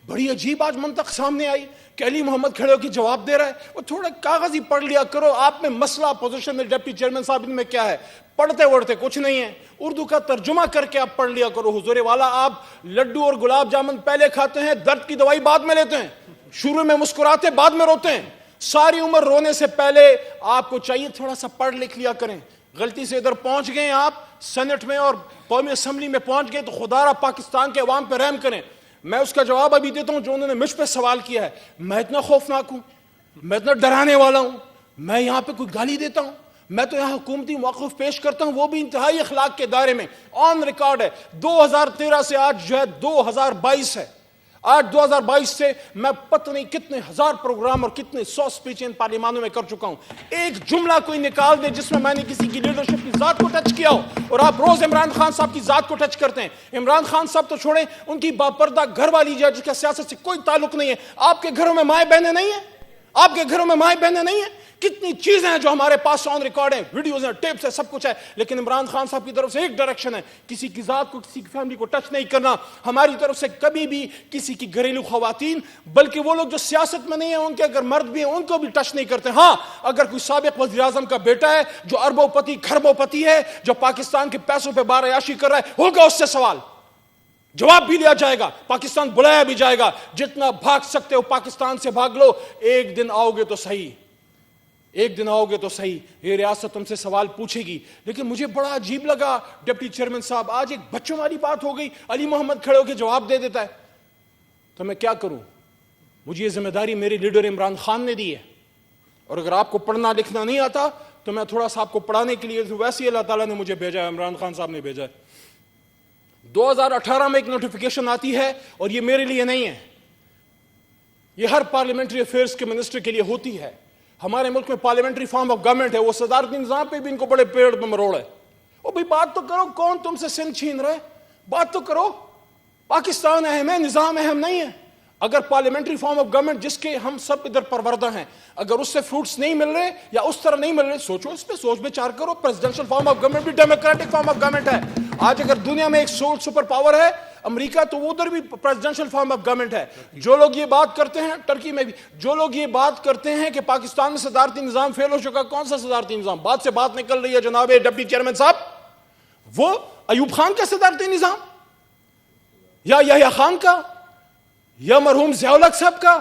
بڑی عجیب آج منطق سامنے آئی کہ علی محمد کھڑے ہو کے جواب دے رہا ہے. وہ تھوڑا کاغذ ہی پڑھ لیا کرو. آپ میں مسئلہ پوزیشن میں ڈپٹی چیئرمین صاحب ان میں کیا ہے؟ پڑھتے وڑھتے کچھ نہیں ہے. اردو کا ترجمہ کر کے آپ پڑھ لیا کرو. حضور والا آپ لڈو اور گلاب جامن پہلے کھاتے ہیں, درد کی دوائی بعد میں لیتے ہیں, شروع میں مسکراتے بعد میں روتے ہیں. ساری عمر رونے سے پہلے آپ کو چاہیے تھوڑا سا پڑھ لکھ لیا کریں. غلطی سے ادھر پہنچ گئے آپ سینٹ میں اور قومی اسمبلی میں پہنچ گئے تو خدا را پاکستان کے عوام پہ رحم کریں. میں اس کا جواب ابھی دیتا ہوں جو انہوں نے مجھ پہ سوال کیا ہے. میں اتنا خوفناک ہوں, میں اتنا ڈرانے والا ہوں, میں یہاں پہ کوئی گالی دیتا ہوں؟ میں تو یہاں حکومتی موقف پیش کرتا ہوں, وہ بھی انتہائی اخلاق کے دائرے میں. آن ریکارڈ ہے 2013 سے آج جو ہے 2022 ہے. آج 2022 سے میں پتہ نہیں کتنے ہزار پروگرام اور کتنے 100 اسپیچیں ان پارلیمانوں میں کر چکا ہوں. ایک جملہ کوئی نکال دے جس میں نے کسی کی لیڈرشپ کی ذات کو ٹچ کیا ہو. اور آپ روز عمران خان صاحب کی ذات کو ٹچ کرتے ہیں. عمران خان صاحب تو چھوڑیں, ان کی باپردہ گھر والی جو ہے جس کا سیاست سے کوئی تعلق نہیں ہے. آپ کے گھروں میں مائیں بہنیں نہیں ہیں؟ آپ کے گھروں میں مائیں بہنیں نہیں ہیں؟ کتنی چیزیں ہیں جو ہمارے پاس آن ریکارڈ ہیں, ویڈیوز ہیں, ٹیپس ہیں, سب کچھ ہے. لیکن عمران خان صاحب کی طرف سے ایک ڈائریکشن ہے, کسی کی ذات کو, کسی کی فیملی کو ٹچ نہیں کرنا. ہماری طرف سے کبھی بھی کسی کی گھریلو خواتین, بلکہ وہ لوگ جو سیاست میں نہیں ہیں, ان کے اگر مرد بھی ہیں ان کو بھی ٹچ نہیں کرتے. ہاں, اگر کوئی سابق وزیر اعظم کا بیٹا ہے جو اربوں پتی کھربوں پتی ہے, جو پاکستان کے پیسوں پہ بار عیاشی کر رہا ہے, ہوگا اس سے سوال, جواب بھی لیا جائے گا, پاکستان بلایا بھی جائے گا. جتنا بھاگ سکتے ہو پاکستان سے بھاگ لو, ایک دن آؤ گے تو صحیح, ایک دن آؤ گے تو صحیح, یہ ریاست تم سے سوال پوچھے گی. لیکن مجھے بڑا عجیب لگا ڈپٹی چیئرمین صاحب, آج ایک بچوں والی بات ہو گئی, علی محمد کھڑے ہو کے جواب دے دیتا ہے. تو میں کیا کروں؟ مجھے یہ ذمہ داری میرے لیڈر عمران خان نے دی ہے, اور اگر آپ کو پڑھنا لکھنا نہیں آتا تو میں تھوڑا سا آپ کو پڑھانے کے لیے, ویسے اللہ تعالیٰ نے مجھے بھیجا ہے, عمران خان صاحب نے بھیجا ہے. 2018 میں ایک نوٹیفیکیشن آتی ہے, اور یہ میرے لیے نہیں ہے, یہ ہر پارلیمنٹری افیئرس کے منسٹر کے لیے ہوتی ہے. ہمارے ملک میں پارلیمنٹری فارم آف گورنمنٹ ہے, وہ صدارتی نظام پہ بھی ان کو بڑے پیڑ میں مروڑ ہے. او بھئی بات تو کرو, کون تم سے سندھ چھین رہے؟ بات تو کرو. پاکستان اہم ہے, نظام اہم نہیں ہے. اگر پارلیمنٹری فارم آف گورنمنٹ جس کے ہم سب ادھر پروردہ ہیں, اگر اس سے فروٹس نہیں مل رہے یا اس طرح نہیں مل رہے, سوچو اس پہ, سوچ بچار کرو. پریزیڈنشل فارم آف گورنمنٹ بھی ڈیموکریٹک فارم آف گورنمنٹ ہے. آج اگر دنیا میں ایک سپر پاور ہے امریکہ, تو وہ ادھر بھی پریزیڈنشل فارم آف گورنمنٹ ہے. جو لوگ یہ بات کرتے ہیں, ٹرکی میں بھی جو لوگ یہ بات کرتے ہیں کہ پاکستان میں صدارتی نظام فیل ہو چکا, کون سا صدارتی نظام؟ بات سے بات نکل رہی ہے جناب ڈپٹی چیئرمین صاحب. وہ ایوب خان کا صدارتی نظام, یا یحییٰ خان کا, یا مرحوم ضیاء الحق صاحب کا,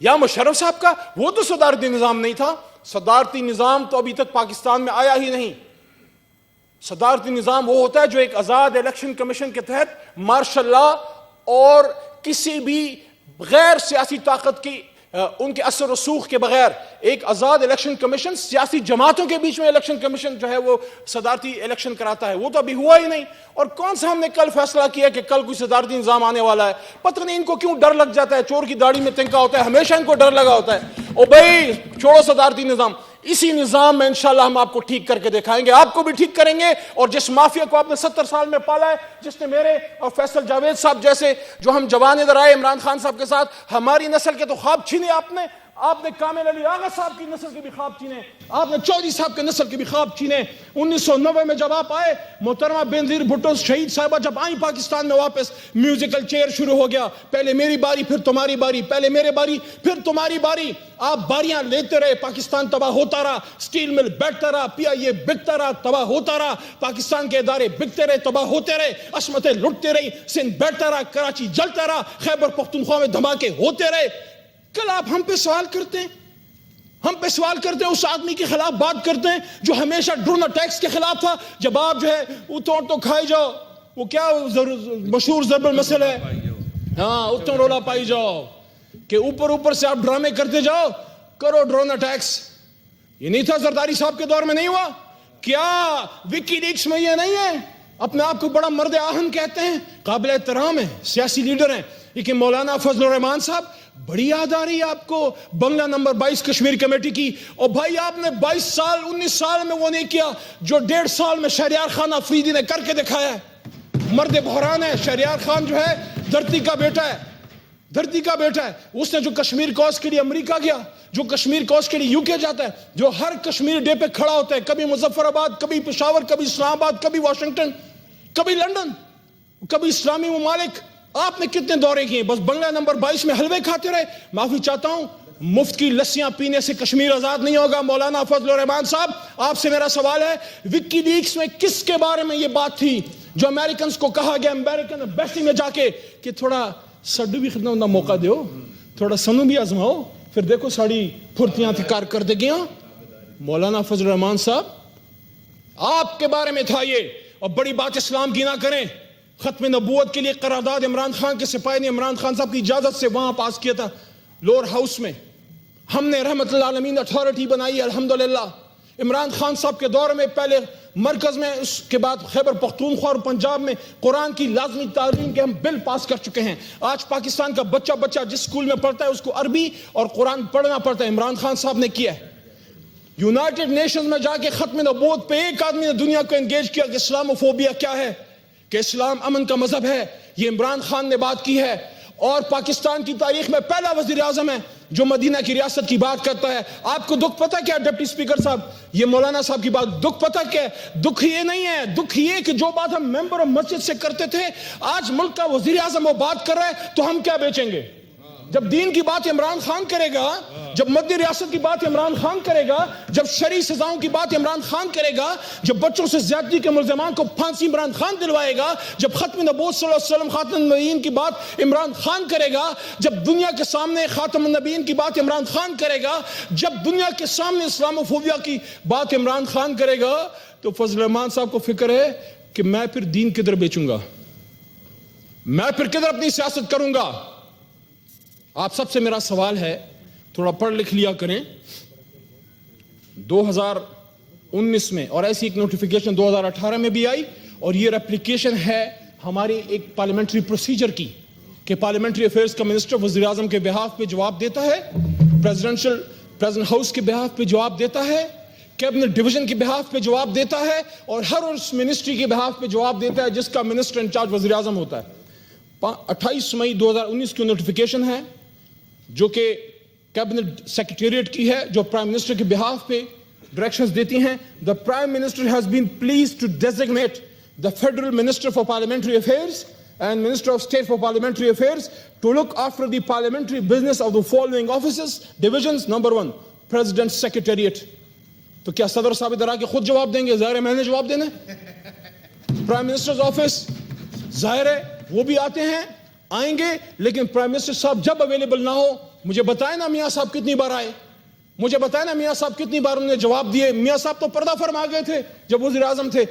یا مشرف صاحب کا, وہ تو صدارتی نظام نہیں تھا. صدارتی نظام تو ابھی تک پاکستان میں آیا ہی نہیں. صدارتی نظام وہ ہوتا ہے جو ایک آزاد الیکشن کمیشن کے تحت مارشل لا اور کسی بھی غیر سیاسی طاقت کی ان کے اثر رسوخ کے بغیر ایک آزاد الیکشن کمیشن, سیاسی جماعتوں کے بیچ میں الیکشن کمیشن جو ہے وہ صدارتی الیکشن کراتا ہے. وہ تو ابھی ہوا ہی نہیں. اور کون سا ہم نے کل فیصلہ کیا کہ کل کوئی صدارتی نظام آنے والا ہے؟ پتہ نہیں ان کو کیوں ڈر لگ جاتا ہے, چور کی داڑھی میں تنکا ہوتا ہے, ہمیشہ ان کو ڈر لگا ہوتا ہے. او بھائی چھوڑو صدارتی نظام, اسی نظام میں انشاءاللہ ہم آپ کو ٹھیک کر کے دکھائیں گے, آپ کو بھی ٹھیک کریں گے. اور جس مافیا کو آپ نے 70 سال میں پالا ہے, جس نے میرے اور فیصل جاوید صاحب جیسے جو ہم جوان ادھر آئے عمران خان صاحب کے ساتھ, ہماری نسل کے تو خواب چھینے آپ نے کامل علی آغا صاحب کی نسل کے بھی خواب چھینے, آپ نے چودھری صاحب کے نسل کے بھی خواب چھینے. 1990 میں جب آپ آئے, محترمہ بینظیر بھٹو شہید صاحبہ جب آئیں پاکستان میں واپس, میوزیکل چیئر شروع ہو گیا, پہلے میری باری پھر تمہاری باری, پہلے میرے باری پھر تمہاری باری. آپ باریاں لیتے رہے, پاکستان تباہ ہوتا رہا, سٹیل مل بیٹھتا رہا, PIA بکتا رہا, تباہ ہوتا رہا, پاکستان کے ادارے بکتے رہے, تباہ ہوتے رہے, عصمتیں لٹتے رہی, سندھ بیٹھتا رہا, کراچی جلتا رہا, خیبر پختونخوا میں دھماکے ہوتے رہے. کل آپ ہم پہ سوال کرتے ہیں, ہم پہ سوال کرتے ہیں, اس آدمی کے خلاف بات کرتے ہیں جو ہمیشہ ڈرون اٹیکس کے خلاف تھا. جب آپ جو ہے اتوں تو کھائی جاؤ, وہ کیا مشہور ضرب المثل ہے, ہاں اتوں رولا پائی جاؤ, کہ اوپر سے آپ ڈرامے کرتے جاؤ, کرو ڈرون اٹیکس. یہ نہیں تھا زرداری صاحب کے دور میں, نہیں ہوا کیا؟ وکی لیکس میں یہ نہیں ہے. اپنے آپ کو بڑا مرد آہن کہتے ہیں, قابل احترام ہیں, سیاسی لیڈر ہیں, لیکن مولانا فضل الرحمان صاحب بڑی یاد آ رہی ہے آپ کو بنگلہ نمبر 22 کشمیر کمیٹی کی. اور بھائی آپ نے 19 سال میں وہ نہیں کیا جو 1.5 سال میں شہریار خان افریدی نے کر کے دکھایا ہے. مرد بحران ہے شہریار خان, جو ہے دھرتی کا بیٹا ہے, دھرتی کا بیٹا ہے. اس نے جو کشمیر کوز کے لیے امریکہ گیا, جو کشمیر کوز کے لیے UK جاتا ہے, جو ہر کشمیر ڈے پہ کھڑا ہوتا ہے, کبھی مظفر آباد, کبھی پشاور, کبھی اسلام آباد, کبھی واشنگٹن, کبھی لندن, کبھی اسلامی ممالک, آپ نے کتنے دورے کیے؟ بس بنگلہ نمبر 22 میں حلوے کھاتے رہے. معافی چاہتا ہوں, مفت کی لسیاں پینے سے کشمیر آزاد نہیں ہوگا. مولانا فضل الرحمان صاحب, آپ سے میرا سوال ہے, وکی لیکس میں کس کے بارے میں یہ بات تھی جو امریکنز کو کہا گیا امریکن ایمبیسی میں جا کے کہ تھوڑا سڈو بھی خدمت کا موقع دیو, تھوڑا سنو بھی آزماؤ, پھر دیکھو ساڑی پھرتیاں تھی کارکردگیاں. مولانا فضل الرحمان صاحب, آپ کے بارے میں تھا یہ. اور بڑی بات اسلام کی نہ کریں, ختم نبوت کے لیے قرارداد عمران خان کے سپاہی نے عمران خان صاحب کی اجازت سے وہاں پاس کیا تھا لور ہاؤس میں. ہم نے رحمت اللہ عالمین اتھارٹی بنائی الحمدللہ. عمران خان صاحب کے دور میں پہلے مرکز میں, اس کے بعد خیبر پختونخوا اور پنجاب میں قرآن کی لازمی تعلیم کے ہم بل پاس کر چکے ہیں. آج پاکستان کا بچہ جس اسکول میں پڑھتا ہے اس کو عربی اور قرآن پڑھنا پڑتا ہے. عمران خان صاحب نے کیا ہے. یونائٹڈ نیشنز میں جا کے ختم نبوت پہ ایک آدمی نے دنیا کو انگیج کیا کہ اسلاموفوبیا کیا ہے, کہ اسلام امن کا مذہب ہے. یہ عمران خان نے بات کی ہے. اور پاکستان کی تاریخ میں پہلا وزیر اعظم ہے جو مدینہ کی ریاست کی بات کرتا ہے. آپ کو دکھ پتہ کیا ڈپٹی اسپیکر صاحب, یہ مولانا صاحب کی بات, دکھ پتہ کیا ہے؟ دکھ یہ نہیں ہے, دکھ یہ کہ جو بات ہم ممبر آف مسجد سے کرتے تھے, آج ملک کا وزیر اعظم وہ بات کر رہا ہے تو ہم کیا بیچیں گے؟ جب دین کی بات عمران خان کرے گا, جب مدنی ریاست کی بات عمران خان کرے گا, جب شرعی سزاؤں کی بات عمران خان کرے گا, جب بچوں سے زیادتی کے ملزمان کو پھانسی عمران خان دلوائے گا, جب ختم نبوت صلی اللہ علیہ وسلم خاتم النبیین کی بات عمران خان کرے گا, جب دنیا کے سامنے خاتم النبیین کی بات عمران خان کرے گا, جب دنیا کے سامنے اسلاموفوبیا کی بات عمران خان کرے گا, تو فضل الرحمان صاحب کو فکر ہے کہ میں پھر دین کدھر بیچوں گا, میں پھر کدھر اپنی سیاست کروں گا. آپ سب سے میرا سوال ہے, تھوڑا پڑھ لکھ لیا کریں. 2019 میں اور ایسی ایک نوٹیفیکیشن 2018 میں بھی آئی, اور یہ ریپلیکیشن ہے ہماری ایک پارلیمنٹری پروسیجر کی کہ پارلیمنٹری افیئرز کا منسٹر وزیر اعظم کے بہاف پہ جواب دیتا ہے, پریزیڈنٹ ہاؤس کے بہاف پہ جواب دیتا ہے, کیبنٹ ڈویژن کے بہاف پہ جواب دیتا ہے, اور ہر اس منسٹری کے بہاف پہ جواب دیتا ہے جس کا منسٹر انچارج وزیر اعظم ہوتا ہے. 28 مئی 2019 کی نوٹیفیکیشن ہے جو کہ کیبنٹ سیکریٹریٹ کی ہے, جو پرائم منسٹر کے بہاف پہ ڈائریکشنز دیتی ہیں. The Prime Minister has been pleased to designate the Federal Minister for Parliamentary Affairs and Minister of State for Parliamentary Affairs to look after the parliamentary business of the following offices, divisions. Number 1, President's Secretariat. تو کیا صدر صاحب ادھر آ کے خود جواب دیں گے؟ ظاہر ہے میں نے جواب دینا ہے. پرائم منسٹرز آفس, ظاہر ہے وہ بھی آتے ہیں, آئیں گے, لیکن پرائم منسٹر صاحب جب اویلیبل نہ ہو, مجھے بتائیں نا میاں صاحب کتنی بار آئے, مجھے بتائیں نا میاں صاحب کتنی بار انہوں نے جواب دیے. میاں صاحب تو پردہ فرما گئے تھے جب وزیر اعظم تھے,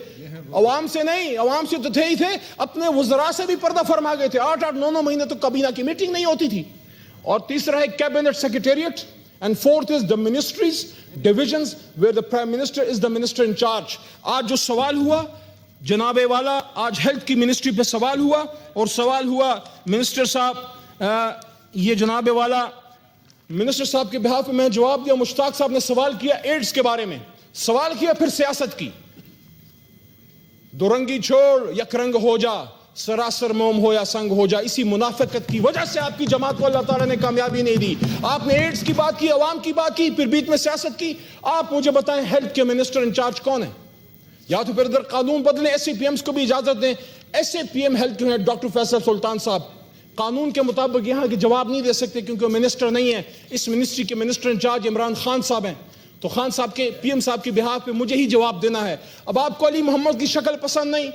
عوام سے نہیں, عوام سے تو تھے ہی تھے, اپنے وزراء سے بھی پردہ فرما گئے تھے. 8-8 9 مہینے تو کابینہ کی میٹنگ نہیں ہوتی تھی. اور تیسرا ہے cabinet secretariat, and fourth is the ministries, divisions where the prime minister is the minister in charge. آج جو سوال ہوا جناب والا, آج ہیلتھ کی منسٹری پہ سوال ہوا, اور سوال ہوا منسٹر صاحب, یہ جناب والا منسٹر صاحب کے بہاف میں جواب دیا. مشتاق صاحب نے سوال کیا ایڈز کے بارے میں, سوال کیا پھر سیاست کی. دو رنگی چھوڑ یک رنگ ہو جا, سراسر موم ہو یا سنگ ہو جا. اسی منافقت کی وجہ سے آپ کی جماعت کو اللہ تعالیٰ نے کامیابی نہیں دی. آپ نے ایڈز کی بات کی, عوام کی بات کی, پھر بیچ میں سیاست کی. آپ مجھے بتائیں ہیلتھ کے منسٹر انچارج کون ہے؟ یا تو پھر ادھر قانون بدلیں, ایس سی پی ایمز کو بھی اجازت دیں. S C P M health کے ہیں ڈاکٹر فیصل سلطان صاحب, قانون کے مطابق یہاں کے جواب نہیں دے سکتے کیونکہ وہ منسٹر نہیں ہے. اس منسٹری کے منسٹر انچارج عمران خان صاحب ہیں, تو خان صاحب کے پی ایم صاحب کے بہاف پہ مجھے ہی جواب دینا ہے. اب آپ کو علی محمد کی شکل پسند نہیں,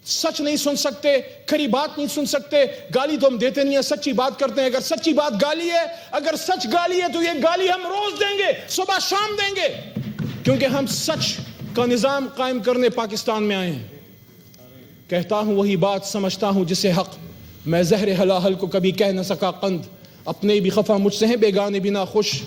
سچ نہیں سن سکتے, کھری بات نہیں سن سکتے, گالی تو ہم دیتے نہیں ہیں, سچی بات کرتے ہیں. اگر سچی بات گالی ہے, اگر سچ گالی ہے تو یہ گالی ہم روز دیں گے, صبح شام دیں گے, کیونکہ ہم سچ کا نظام قائم کرنے پاکستان میں آئے ہیں. کہتا ہوں وہی بات, سمجھتا ہوں جسے حق, میں زہر حلاحل کو کبھی کہہ نہ سکا قند, اپنے بھی خفا مجھ سے ہیں بیگانے بھی نہ خوش.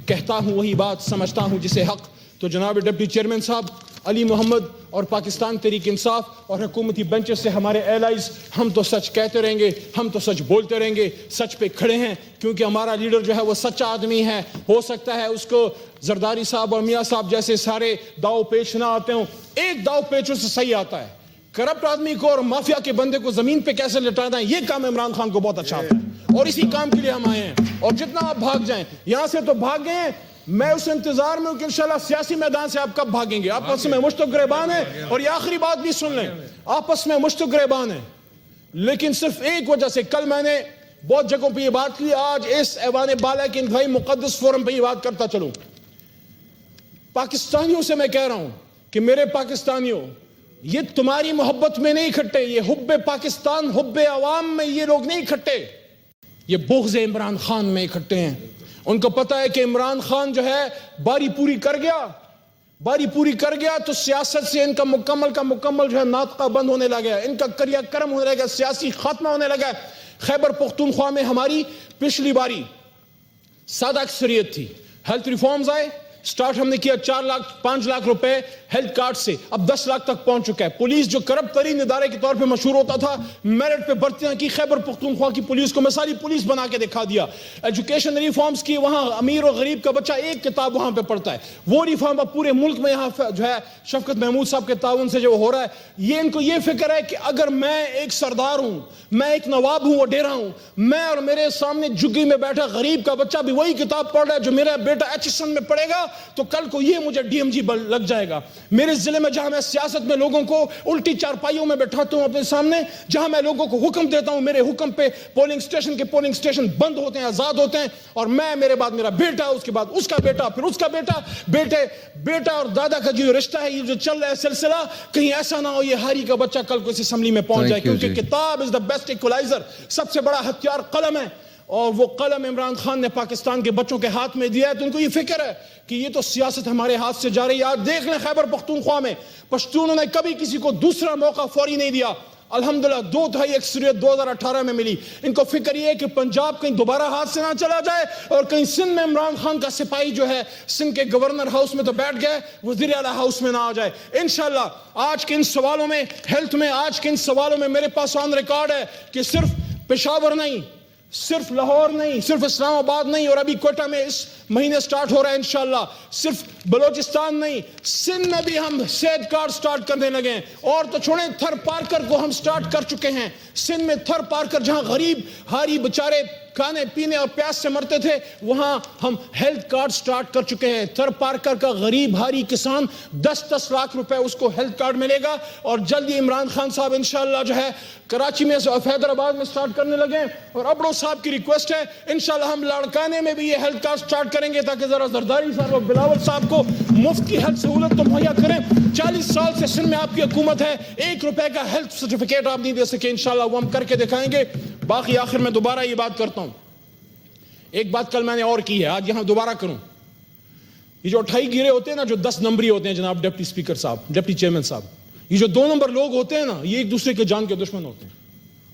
کہتا ہوں وہی بات, سمجھتا ہوں جسے حق. تو جناب ڈپٹی چیئرمین صاحب علی محمد اور پاکستان تحریک انصاف اور حکومتی بینچز سے ہمارے ایلائز, ہم تو سچ کہتے رہیں گے, ہم تو سچ بولتے رہیں گے, سچ پہ کھڑے ہیں کیونکہ ہمارا لیڈر جو ہے وہ سچا آدمی ہے. ہو سکتا ہے اس کو زرداری صاحب اور میاں صاحب جیسے سارے داؤ پیچ نہ آتے ہوں, ایک داؤ پیچ سے صحیح آتا ہے. کرپٹ آدمی کو اور مافیا کے بندے کو زمین پہ کیسے لٹانا ہے, یہ کام عمران خان کو بہت اچھا آتا ہے, اور اسی کام کے لیے ہم آئے ہیں. اور جتنا آپ بھاگ جائیں یہاں سے تو بھاگ گئے ہیں, میں اس انتظار میں ہوں کہ انشاءاللہ سیاسی میدان سے آپ کب بھاگیں گے. آپس میں مشت و گریبان ہیں, اور یہ آخری بات بھی سن لیں, آپس میں مشت و گریبان ہیں. لیکن صرف ایک وجہ سے. کل میں نے بہت جگہوں پہ یہ بات کی, آج اس ایوان بالا کے انتہائی مقدس فورم پہ یہ بات کرتا چلوں. پاکستانیوں سے میں کہہ رہا ہوں کہ میرے پاکستانیوں, یہ تمہاری محبت میں نہیں کھٹے, یہ حب پاکستان, حب عوام میں یہ لوگ نہیں کھٹے, یہ بغض عمران خان میں اکٹھے ہیں. ان کو پتا ہے کہ عمران خان جو ہے باری پوری کر گیا تو سیاست سے ان کا مکمل جو ہے ناطقہ بند ہونے لگا ہے, ان کا کریا کرم ہونے لگا, سیاسی خاتمہ ہونے لگا ہے. خیبر پختونخوا میں ہماری پچھلی باری سادہ اکثریت تھی, ہیلتھ ریفارمز آئے, سٹارٹ ہم نے کیا 5 لاکھ روپے ہیلتھ کارڈ سے, اب 10 لاکھ تک پہنچ چکا ہے. پولیس جو کرپٹ ترین ادارے کے طور پہ مشہور ہوتا تھا, میرٹ پہ بھرتیاں کی, خیبر پختونخوا کی پولیس کو مثالی پولیس بنا کے دکھا دیا. ایجوکیشن ریفارمز کی, وہاں امیر اور غریب کا بچہ ایک کتاب وہاں پہ پڑھتا ہے. وہ ریفارم اب پورے ملک میں یہاں جو ہے شفقت محمود صاحب کے تعاون سے جو ہو رہا ہے. یہ ان کو یہ فکر ہے کہ اگر میں ایک سردار ہوں, میں ایک نواب ہوں, وڈیرا ہوں, میں اور میرے سامنے جھگی میں بیٹھا غریب کا بچہ بھی وہی کتاب پڑھ رہا ہے جو میرا بیٹا ایچ میں پڑھے گا, تو کل کو یہ مجھے ڈی ایم جی لگ جائے گا. میرے ضلع میں جہاں میں سیاست میں لوگوں کو الٹی چارپائیوں میں بیٹھاتا ہوں اپنے سامنے, جہاں میں لوگوں کو حکم دیتا ہوں, میرے حکم پہ پولنگ اسٹیشن بند ہوتے ہیں, آزاد ہوتے ہیں, اور میرے بعد میرا بیٹا, اس کے بعد اس کا بیٹا, پھر اس کا بیٹا, بیٹا اور دادا کا جو رشتہ ہے, یہ جو چل رہا ہے سلسلہ, کہیں ایسا نہ ہو یہ ہاری کا بچہ کل کو اس اسمبلی میں پہنچ جائے, کیونکہ کتاب از دا بیسٹ ایکولائزر, سب سے بڑا ہتھیار قلم ہے, اور وہ قلم عمران خان نے پاکستان کے بچوں کے ہاتھ میں دیا ہے. تو ان کو یہ فکر ہے کہ یہ تو سیاست ہمارے ہاتھ سے جا رہی ہے. آج دیکھ لیں خیبر پختونخوا میں پشتونوں نے کبھی کسی کو دوسرا موقع فوری نہیں دیا. الحمدللہ 2/3 اکثریت 2018 میں ملی. ان کو فکر یہ ہے کہ پنجاب کہیں دوبارہ ہاتھ سے نہ چلا جائے, اور کہیں سندھ میں عمران خان کا سپاہی جو ہے سندھ کے گورنر ہاؤس میں تو بیٹھ گئے, وزیر اعلیٰ ہاؤس میں نہ آ جائے. انشاءاللہ آج کے ان سوالوں میں, ہیلتھ میں, آج کے ان سوالوں میں میرے پاس آن ریکارڈ ہے کہ صرف پشاور نہیں, صرف لاہور نہیں, صرف اسلام آباد نہیں, اور ابھی کوئٹہ میں اس مہینے سٹارٹ ہو رہا ہے انشاءاللہ, صرف بلوچستان نہیں, سندھ میں بھی ہم صحت کارڈ سٹارٹ کرنے لگے ہیں. اور تو چھوڑیں, تھر پارکر کو ہم سٹارٹ کر چکے ہیں سندھ میں. تھر پارکر جہاں غریب ہاری بچارے کھانے پینے اور پیاس سے مرتے تھے, وہاں ہم ہیلتھ کارڈ سٹارٹ کر چکے ہیں. تھر پارکر کا غریب ہاری کسان 10 لاکھ روپے اس کو ہیلتھ کارڈ ملے گا. اور جلدی عمران خان صاحب انشاءاللہ جو ہے کراچی میں حیدرآباد میں سٹارٹ کرنے لگے, اور ابڑو صاحب کی ریکویسٹ ہے انشاءاللہ ہم لاڑکانے میں بھی یہ ہیلتھ کارڈ سٹارٹ کریں گے, تاکہ ذرا زرداری صاحب اور بلاول صاحب کو مفت کی ہیلتھ سہولت تو مہیا کریں. 40 سال سے سندھ میں آپ کی حکومت ہے, 1 روپے کا ہیلتھ سرٹیفکیٹ آپ نہیں دے سکے. انشاءاللہ وہ ہم کر کے دکھائیں گے. باقی آخر میں دوبارہ یہ بات کرتا ہوں, ایک بات کل میں نے اور کی ہے, آج یہاں دوبارہ کروں. یہ جو 28 گیرے ہوتے ہیں نا, جو 10 نمبری ہوتے ہیں جناب ڈپٹی اسپیکر صاحب, ڈپٹی چیئرمین صاحب, یہ جو 2 نمبر لوگ ہوتے ہیں نا, یہ ایک دوسرے کے جان کے دشمن ہوتے ہیں.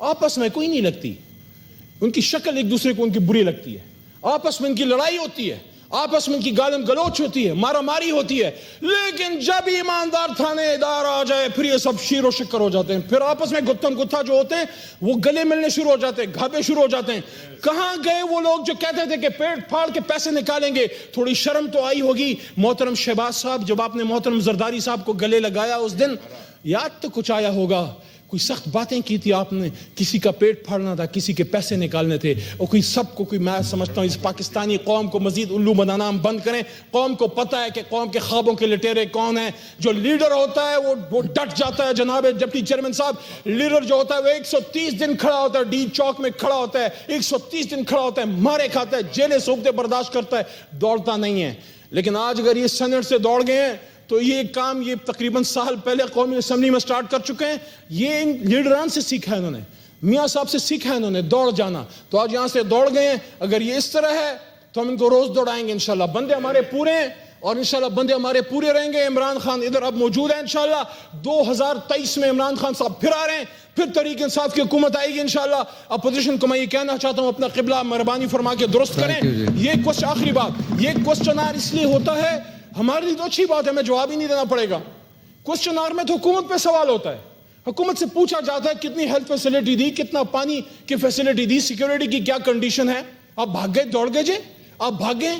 آپس میں کوئی نہیں لگتی, ان کی شکل ایک دوسرے کو ان کی بری لگتی ہے, آپس میں ان کی لڑائی ہوتی ہے, آپس میں ان کی گالم گلوچ ہوتی ہے, مارا ماری ہوتی ہے. لیکن جب ایماندار تھانے دار آ جائے, پھر یہ سب شیر و شکر ہو جاتے ہیں. پھر آپس میں گتھم گتھا جو ہوتے ہیں وہ گلے ملنے شروع ہو جاتے ہیں, گھابے شروع ہو جاتے ہیں. کہاں گئے وہ لوگ جو کہتے تھے کہ پیٹ پھاڑ کے پیسے نکالیں گے؟ تھوڑی شرم تو آئی ہوگی محترم شہباز صاحب, جب آپ نے محترم زرداری صاحب کو گلے لگایا اس دن, یاد تو کچھ آیا ہوگا. کوئی سخت باتیں کی تھی آپ نے, کسی کا پیٹ پھاڑنا تھا, کسی کے پیسے نکالنے تھے, اور کوئی سب کو کوئی, میں سمجھتا ہوں اس پاکستانی قوم کو مزید الو بنانا ہم بند کریں. قوم کو پتہ ہے کہ قوم کے خوابوں کے لٹیرے کون ہیں. جو لیڈر ہوتا ہے وہ ڈٹ جاتا ہے. جناب ڈپٹی چیئرمین صاحب, لیڈر جو ہوتا ہے وہ 130 دن کھڑا ہوتا ہے, ڈی چوک میں کھڑا ہوتا ہے, 130 دن کھڑا ہوتا ہے, مارے کھاتا ہے, جیلیں سوکھتے برداشت کرتا ہے, دوڑتا نہیں ہے. لیکن آج اگر یہ سینٹ سے دوڑ گئے ہیں تو یہ کام یہ تقریباً سال پہلے قومی اسمبلی میں سٹارٹ کر چکے ہیں. یہ ان لیڈران سے سیکھا ہے انہوں نے, میاں صاحب سے سیکھا ہے انہوں نے دوڑ جانا. تو آج یہاں سے دوڑ گئے ہیں. اگر یہ اس طرح ہے تو ہم ان کو روز دوڑائیں گے انشاءاللہ. بندے ہمارے پورے ہیں, اور انشاءاللہ بندے ہمارے پورے رہیں گے. عمران خان ادھر اب موجود ہے انشاءاللہ. 2023 میں عمران خان صاحب پھر آ رہے ہیں, پھر تحریک انصاف کی حکومت آئے گی انشاءاللہ. اپوزیشن کو میں یہ کہنا چاہتا ہوں, اپنا قبلہ مہربانی فرما کے درست کریں. یہ کوشچن, آخری بات, یہ کوشچن آر اس لیے ہوتا ہے, ہمارے لیے تو اچھی بات ہے, ہمیں جواب ہی نہیں دینا پڑے گا. کوشچن آر میں تو حکومت پہ سوال ہوتا ہے. حکومت سے پوچھا جاتا ہے کتنی ہیلتھ فیسلٹی دی, کتنا پانی کی فیسلٹی دی, سیکیورٹی کی کیا کنڈیشن ہے. آپ بھاگ گئے, دوڑ گئے, جی آپ بھاگ گئے,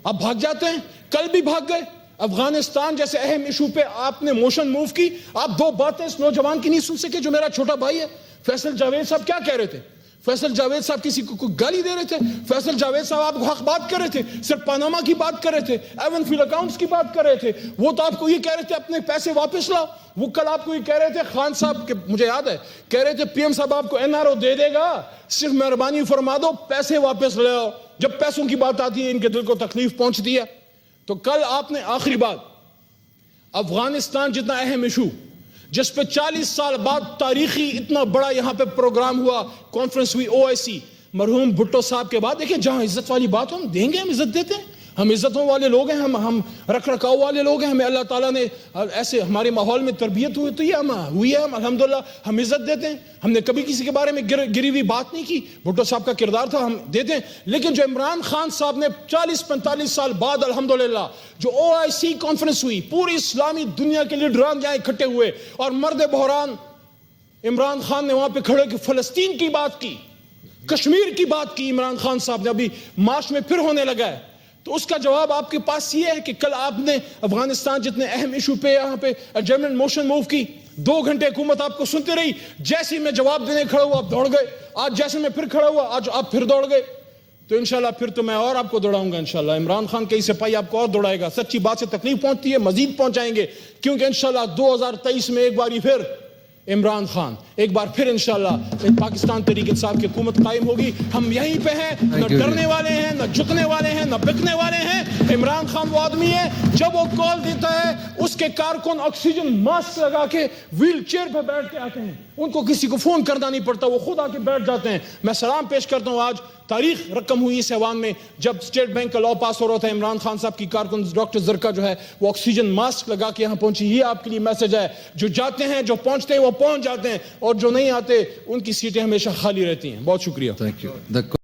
آپ بھاگ جاتے ہیں. کل بھی بھاگ گئے. افغانستان جیسے اہم ایشو پہ آپ نے موشن موو کی, آپ 2 باتیں اس نوجوان کی نہیں سن سکے جو میرا چھوٹا بھائی ہے. فیصل جاوید صاحب کیا کہہ رہے تھے؟ فیصل جاوید صاحب کسی کو کوئی گالی دے رہے تھے؟ فیصل جاوید صاحب آپ کو حق بات کر رہے تھے، صرف پاناما کی بات کر رہے تھے، ایون فیل اکاؤنٹس کی بات کر رہے تھے. وہ تو آپ کو یہ کہہ رہے تھے اپنے پیسے واپس لاؤ. وہ کل آپ کو یہ کہہ رہے تھے خان صاحب کے، مجھے یاد ہے، کہہ رہے تھے پی ایم صاحب آپ کو این آر او دے دے گا، صرف مہربانی فرما دو پیسے واپس لے آؤ. جب پیسوں کی بات آتی ہے ان کے دل کو تکلیف پہنچتی ہے. تو کل آپ نے آخری بات، افغانستان جتنا اہم ایشو جس پہ 40 سال بعد تاریخی اتنا بڑا یہاں پہ پروگرام ہوا، کانفرنس ہوئی OIC، مرحوم بھٹو صاحب کے بعد، دیکھیں جہاں عزت والی بات ہو ہم دیں گے، ہم عزت دیتے ہیں، ہم عزتوں والے لوگ ہیں، ہم رکھ رکھاؤ والے لوگ ہیں، ہمیں اللہ تعالیٰ نے ایسے ہمارے ماحول میں تربیت ہوئی ہے، ہم الحمدللہ ہم عزت دیتے ہیں. ہم نے کبھی کسی کے بارے میں گری ہوئی بات نہیں کی. بھٹو صاحب کا کردار تھا، ہم دیتے ہیں. لیکن جو عمران خان صاحب نے 40-45 سال بعد الحمدللہ جو OIC کانفرنس ہوئی، پوری اسلامی دنیا کے لیڈران جہاں اکٹھے ہوئے اور مرد بحران عمران خان نے وہاں پہ کھڑے کہ فلسطین کی بات کی، کشمیر کی بات کی عمران خان صاحب نے، ابھی مارچ میں پھر ہونے لگا ہے. تو اس کا جواب آپ کے پاس یہ ہے کہ کل آپ نے افغانستان جتنے اہم ایشو پہ یہاں پہ ایڈجرنمنٹ موشن موو کی، 2 گھنٹے حکومت آپ کو سنتے رہی، جیسے میں جواب دینے کھڑا ہوا آپ دوڑ گئے، آج جیسے میں پھر کھڑا ہوا آج آپ پھر دوڑ گئے. تو انشاءاللہ پھر تو میں اور آپ کو دوڑاؤں گا انشاءاللہ. عمران خان کئی سپاہی آپ کو اور دوڑائے گا. سچی بات سے تکلیف پہنچتی ہے، مزید پہنچائیں گے، کیونکہ انشاءاللہ 2023 میں ایک باری پھر عمران خان، ایک بار پھر انشاءاللہ پاکستان تحریک انصاف کی حکومت قائم ہوگی. ہم یہیں پہ ہیں، نہ ڈرنے والے ہیں، نہ جھکنے والے ہیں، نہ بکنے والے ہیں. عمران خان وہ آدمی ہے جب وہ کال دیتا ہے اس کے کارکن آکسیجن ماسک لگا کے ویل چیئر پہ بیٹھ کے آتے ہیں، ان کو کسی کو فون کرنا نہیں پڑتا، وہ خود آ کے بیٹھ جاتے ہیں. میں سلام پیش کرتا ہوں. آج تاریخ رقم ہوئی اس ایوان میں جب اسٹیٹ بینک کا لا پاس ہو رہا تھا، عمران خان صاحب کی کارکن ڈاکٹر زرکا جو ہے وہ آکسیجن ماسک لگا کے یہاں پہنچی. یہ آپ کے لیے میسج ہے، جو جاتے ہیں جو پہنچتے ہیں وہ پہنچ جاتے ہیں، اور جو نہیں آتے ان کی سیٹیں ہمیشہ خالی رہتی ہیں. بہت شکریہ. Thank you.